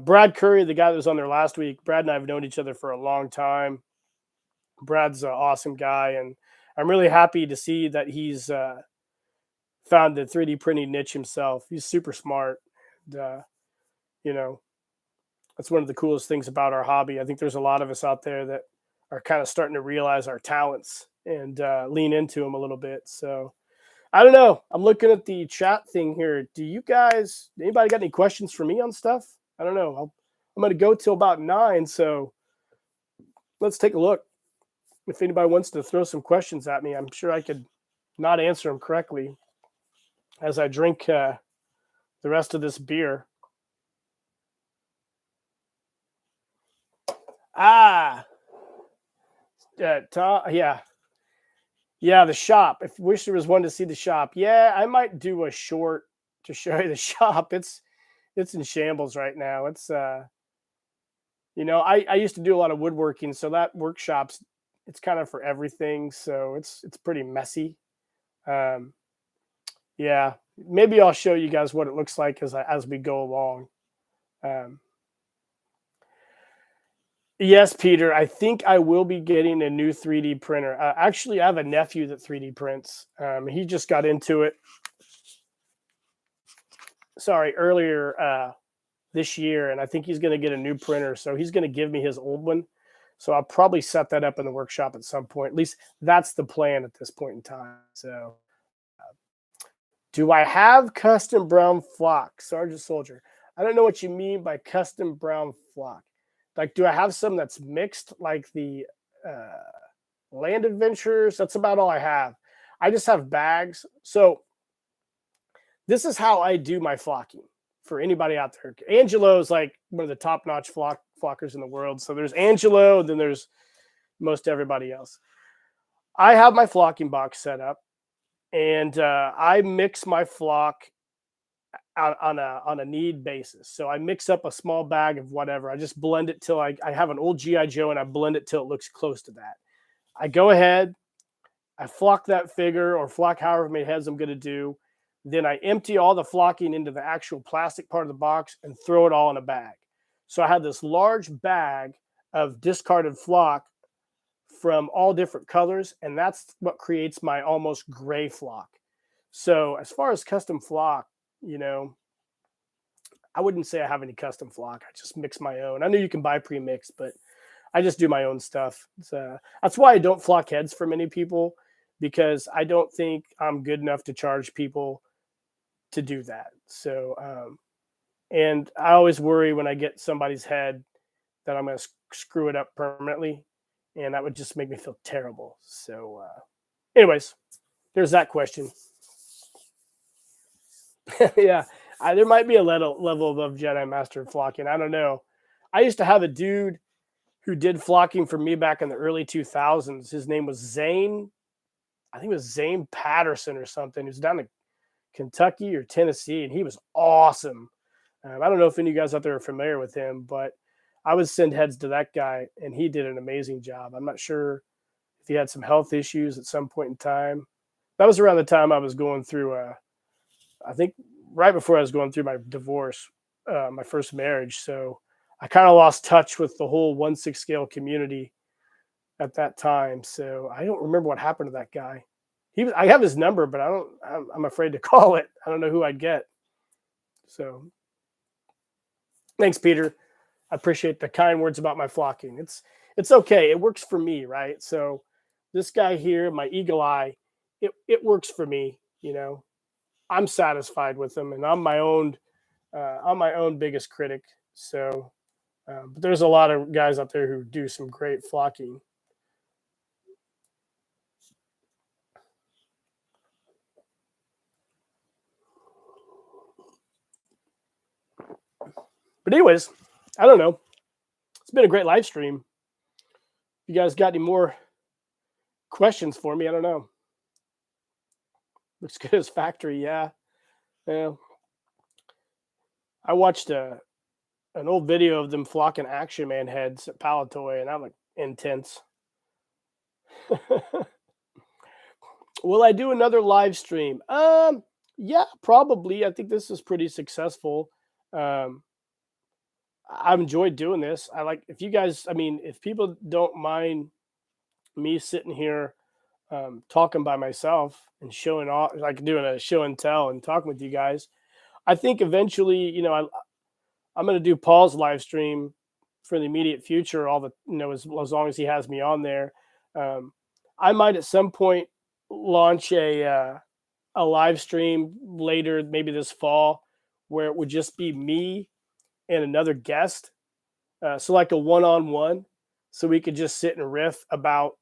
Brad Curry, the guy that was on there last week, Brad and I have known each other for a long time. Brad's an awesome guy, and I'm really happy to see that he's found the 3D printing niche himself. He's super smart. And, that's one of the coolest things about our hobby. I think there's a lot of us out there that are kind of starting to realize our talents and lean into them a little bit. So I don't know. I'm looking at the chat thing here. Anybody got any questions for me on stuff? I don't know. I'm going to go till about 9. So let's take a look. If anybody wants to throw some questions at me, I'm sure I could not answer them correctly as I drink the rest of this beer. Tom, yeah, the shop. If wish there was one to see the shop, yeah, I might do a short to show you the shop. It's in shambles right now. It's I used to do a lot of woodworking, so that workshop's it's kind of for everything. So it's pretty messy. Yeah, maybe I'll show you guys what it looks like as we go along. Yes, Peter, I think I will be getting a new 3D printer. Actually, I have a nephew that 3D prints. He just got into it. Earlier this year, and I think he's going to get a new printer. So he's going to give me his old one. So I'll probably set that up in the workshop at some point. At least that's the plan at this point in time. So, do I have custom brown flock, Sergeant Soldier? I don't know what you mean by custom brown flock. Like, do I have some that's mixed, like the Land Adventures. That's about all I have. I just have bags. So this is how I do my flocking for anybody out there. Angelo is like one of the top-notch flockers in the world. So there's Angelo, and then there's most everybody else. I have my flocking box set up, and I mix my flock on a need basis. So I mix up a small bag of whatever. I just blend it till I have an old GI Joe, and I blend it till it looks close to that. I go ahead, I flock that figure or flock however many heads I'm going to do. Then I empty all the flocking into the actual plastic part of the box and throw it all in a bag. So I have this large bag of discarded flock from all different colors, and that's what creates my almost gray flock. So as far as custom flock, I wouldn't say I have any custom flock. I just mix my own. I know you can buy pre-mixed, but I just do my own stuff. That's why I don't flock heads for many people, because I don't think I'm good enough to charge people to do that. So, and I always worry when I get somebody's head that I'm going to screw it up permanently, and that would just make me feel terrible. So, anyways, there's that question. Yeah, there might be a level above Jedi Master flocking. I don't know. I used to have a dude who did flocking for me back in the early 2000s. His name was Zane. I think it was Zane Patterson or something. He was down in Kentucky or Tennessee, and he was awesome. I don't know if any of you guys out there are familiar with him, but I would send heads to that guy, and he did an amazing job. I'm not sure if he had some health issues at some point in time. That was around the time I was going through, I think right before I was going through my divorce, my first marriage. So I kind of lost touch with the whole 1/6 scale community at that time. So I don't remember what happened to that guy. I have his number, but I'm afraid to call it. I don't know who I'd get. So thanks, Peter. I appreciate the kind words about my flocking. It's okay. It works for me, right? So this guy here, my eagle eye, it works for me. I'm satisfied with him, and I'm my own biggest critic. So, but there's a lot of guys out there who do some great flocking. But anyways, I don't know. It's been a great live stream. You guys got any more questions for me? I don't know. Looks good as factory, yeah. Yeah. I watched an old video of them flocking Action Man heads at Palatoy, and I'm like intense. Will I do another live stream? Yeah, probably. I think this is pretty successful. I've enjoyed doing this. If you guys, if people don't mind me sitting here talking by myself and showing off, like doing a show and tell and talking with you guys, I think eventually, I'm going to do Paul's live stream for the immediate future, as long as he has me on there. I might at some point launch a live stream later, maybe this fall, where it would just be me and another guest. So like a one-on-one, so we could just sit and riff about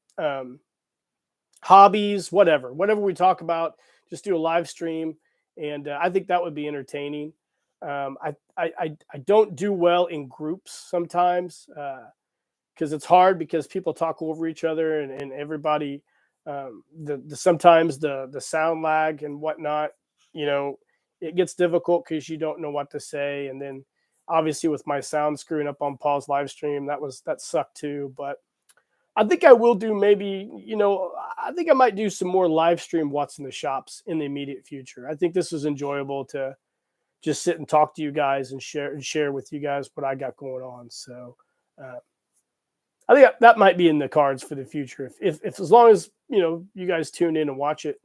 hobbies, whatever we talk about, just do a live stream. And I think that would be entertaining. I don't do well in groups sometimes because it's hard because people talk over each other and everybody, sometimes the sound lag and whatnot, it gets difficult because you don't know what to say. And then obviously with my sound screwing up on Paul's live stream, that sucked too. But I think I will do maybe, I think I might do some more live stream what's in the shops in the immediate future. I think this was enjoyable to just sit and talk to you guys and share with you guys what I got going on. So I think that might be in the cards for the future. If as long as, you guys tune in and watch it,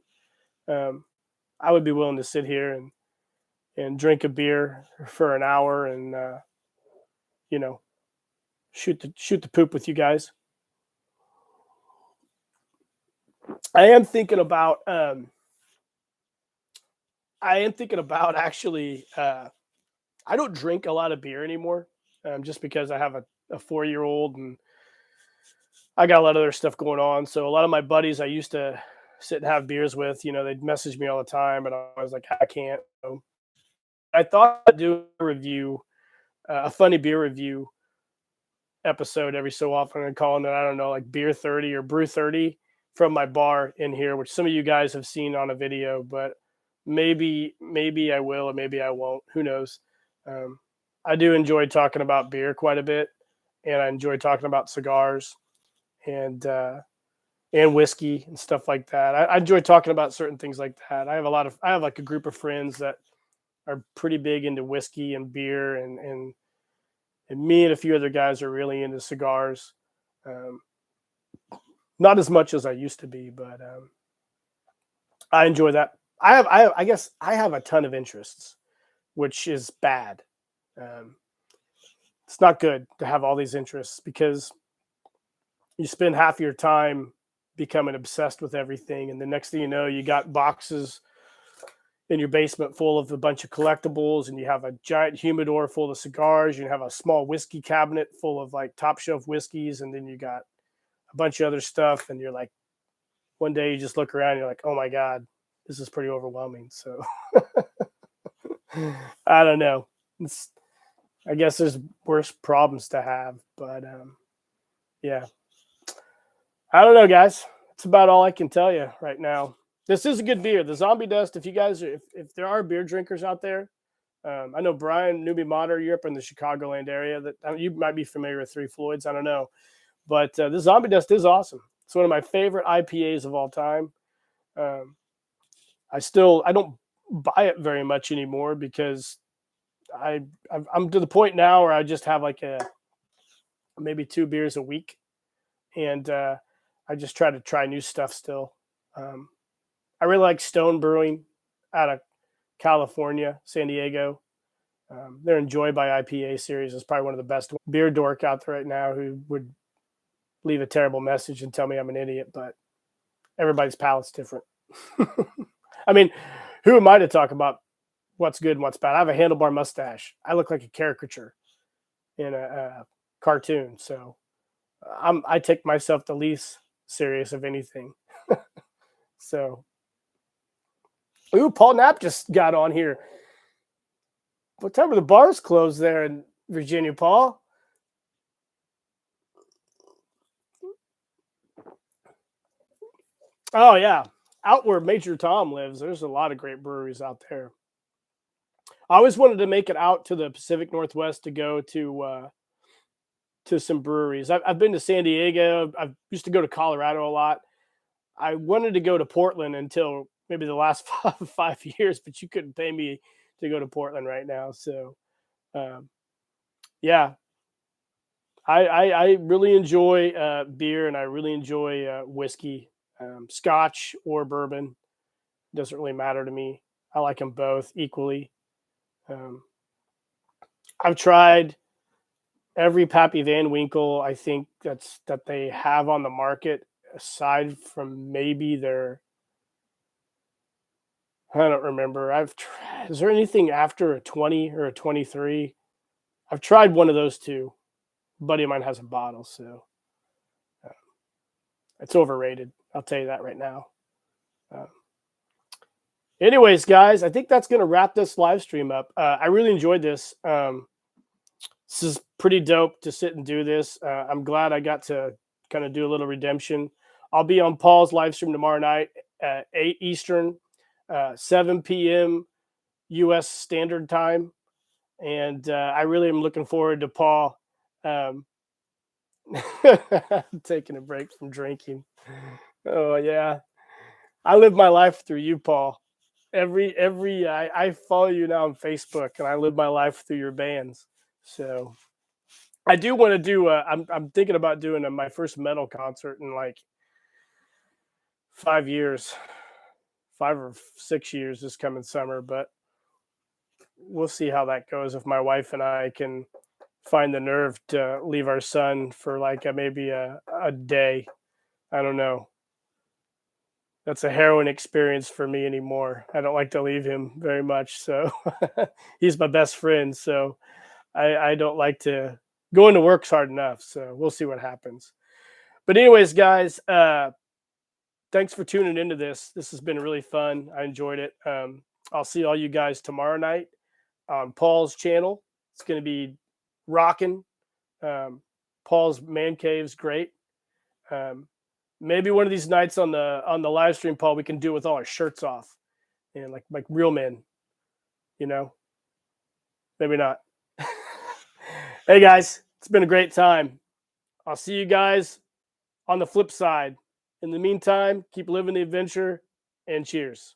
I would be willing to sit here and drink a beer for an hour and, shoot the poop with you guys. I am thinking about actually. I don't drink a lot of beer anymore, just because I have a 4-year-old and I got a lot of other stuff going on. So a lot of my buddies I used to sit and have beers with, they'd message me all the time, and I was like, I can't. So I thought I'd do a review, a funny beer review episode every so often, and calling it, I don't know, like Beer 30 or Brew 30 from my bar in here, which some of you guys have seen on a video, but maybe I will, or maybe I won't. Who knows? Um, I do enjoy talking about beer quite a bit, and I enjoy talking about cigars and whiskey and stuff like that. I enjoy talking about certain things like that. I have like a group of friends that are pretty big into whiskey and beer, and me and a few other guys are really into cigars. Um, Not as much as I used to be, but I enjoy that. I guess I have a ton of interests, which is bad. Um, it's not good to have all these interests because you spend half your time becoming obsessed with everything, and the next thing you know, you got boxes in your basement full of a bunch of collectibles, and you have a giant humidor full of cigars. You have a small whiskey cabinet full of like top shelf whiskeys, and then you got a bunch of other stuff, and you're like, one day you just look around and you're like, oh my god, this is pretty overwhelming. So I don't know. I guess there's worse problems to have, but yeah, I don't know, guys. That's about all I can tell you right now. This is a good beer, the Zombie Dust. If you guys if there are beer drinkers out there, I know Brian Newbie Motter, you're up in the Chicagoland area. That you might be familiar with Three Floyds. I don't know, but the Zombie Dust is awesome. It's one of my favorite IPAs of all time. Um, I don't buy it very much anymore because I'm to the point now where I just have like maybe 2 beers a week, and I just try new stuff still. Um, I really like Stone Brewing out of California, San Diego. Their Enjoy by IPA series is probably one of the best. Beer dork out there right now who would leave a terrible message and tell me I'm an idiot, but everybody's palate's different. I mean, who am I to talk about what's good and what's bad? I have a handlebar mustache. I look like a caricature in a cartoon, so I take myself the least serious of anything. So, ooh, Paul Knapp just got on here. What time are the bars closed there in Virginia, Paul? Oh yeah, out where Major Tom lives, there's a lot of great breweries out there. I always wanted to make it out to the Pacific Northwest to go to some breweries. I've been to San Diego. I used to go to Colorado a lot. I wanted to go to Portland until maybe the last 5 years, but you couldn't pay me to go to Portland right now. So, um, yeah, I really enjoy beer, and I really enjoy whiskey, Scotch or bourbon. Doesn't really matter to me. I like them both equally. Um, I've tried every Pappy Van Winkle I think that they have on the market, aside from maybe their, I don't remember. Is there anything after a 20 or a 23? I've tried one of those two. A buddy of mine has a bottle, so uh, it's overrated. I'll tell you that right now. Uh, Anyways, guys, I think that's going to wrap this live stream up. I really enjoyed this. This is pretty dope to sit and do this. I'm glad I got to kind of do a little redemption. I'll be on Paul's live stream tomorrow night at 8 Eastern, 7 p.m. U.S. Standard Time. And I really am looking forward to Paul taking a break from drinking. Oh, yeah. I live my life through you, Paul. I follow you now on Facebook, and I live my life through your bands. So I do want to do. I'm thinking about doing my first metal concert in like 5 years, 5 or 6 years this coming summer. But we'll see how that goes. If my wife and I can find the nerve to leave our son for like maybe a day, I don't know. That's a harrowing experience for me anymore. I don't like to leave him very much. So he's my best friend. So I don't like to go into work's hard enough. So we'll see what happens. But anyways, guys, thanks for tuning into this. This has been really fun. I enjoyed it. I'll see all you guys tomorrow night on Paul's channel. It's going to be rocking. Paul's man cave's great. Maybe one of these nights on the live stream, Paul, we can do it with all our shirts off and like real men. You know, maybe not. Hey guys, it's been a great time. I'll see you guys on the flip side. In the meantime, keep living the adventure and cheers.